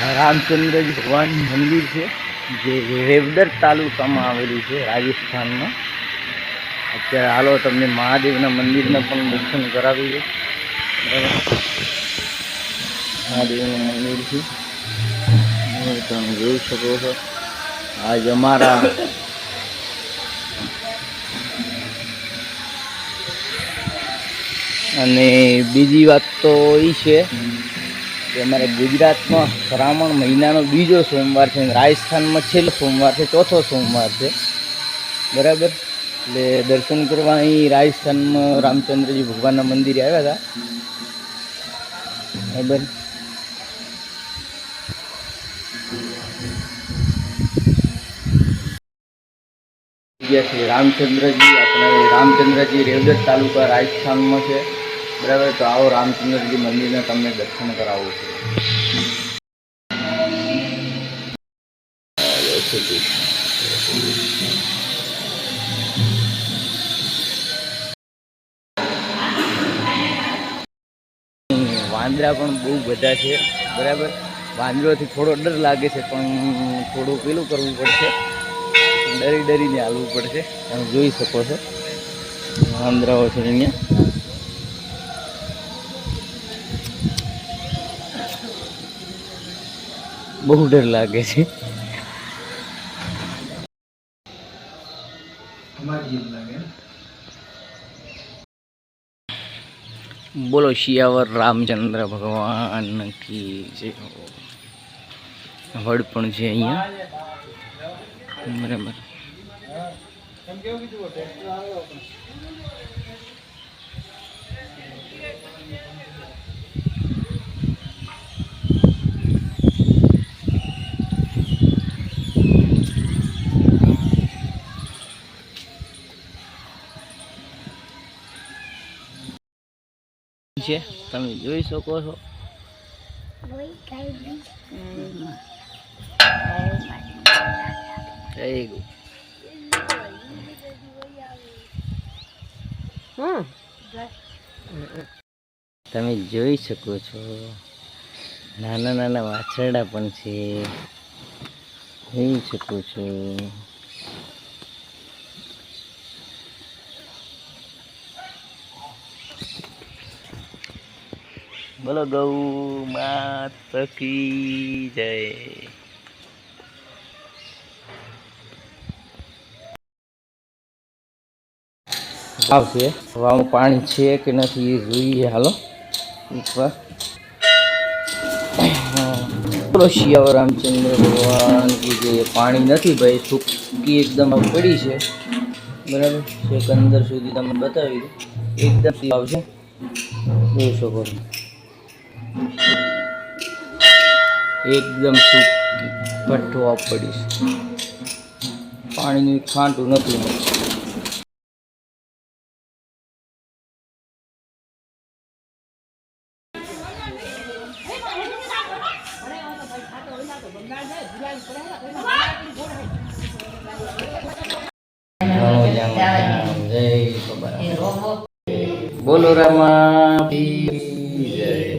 રામચંદ્રજી ભગવાન મંદિર છે જે રેવદર તાલુકામાં આવેલું છે રાજસ્થાનમાં. અત્યારે હાલો તમને મહાદેવના મંદિરના પણ દર્શન કરાવી દે. મહાદેવનું મંદિર છે તમે જોઈ શકો છો. આજ અમારા અને બીજી વાત તો એ છે કે અમારે ગુજરાતમાં શ્રાવણ મહિનાનો બીજો સોમવાર છે, રાજસ્થાનમાં છેલ્લો સોમવાર છે, ચોથો સોમવાર છે, બરાબર. એટલે દર્શન કરવા અહીં રાજસ્થાનમાં રામચંદ્રજી ભગવાનના મંદિરે આવ્યા હતા, બરાબર. રામચંદ્રજી આપણે રામચંદ્રજી રેવદર તાલુકા રાજસ્થાનમાં છે, બરાબર. તો આવો રામચંદ્રજી મંદિરના તમને દર્શન કરાવું છું. વાંદરા પણ બહુ બધા છે, બરાબર. વાંદરોથી થોડો ડર લાગે છે, પણ થોડું પેલું કરવું પડશે, ડરીને હાલવું પડશે. તમે જોઈ શકો છો વાંદરાઓ છે અહીંયા. બહુ ડર લાગે છે. બોલો શિયાવર રામચંદ્ર ભગવાન કી જય. વડ પણ છે અહીંયા, બરાબર. છે તમે જોઈ શકો છો. તમે જોઈ શકો છો નાના નાના વાછરડા પણ છે, જોઈ શકો છો. બોલો ગૌ માત કી જય. વાવ છે, વાવમાં પાણી છે કે નથી એ જોઈએ. હાલો એકવાર. બોલો શિયાવર રામચંદ્ર ભગવાન કી જે પાણી નથી ભાઈ, સૂકી એકદમ પડી છે, બરાબર. છેક અંદર સુધી તમને બતાવી દઉં, એકદમ વાવ છે, જોઈ શકો છો. એકદમ સૂકી ભઠ્ઠો પડી છે, પાણીનું છાંટું નથી. બોલો રામા જય.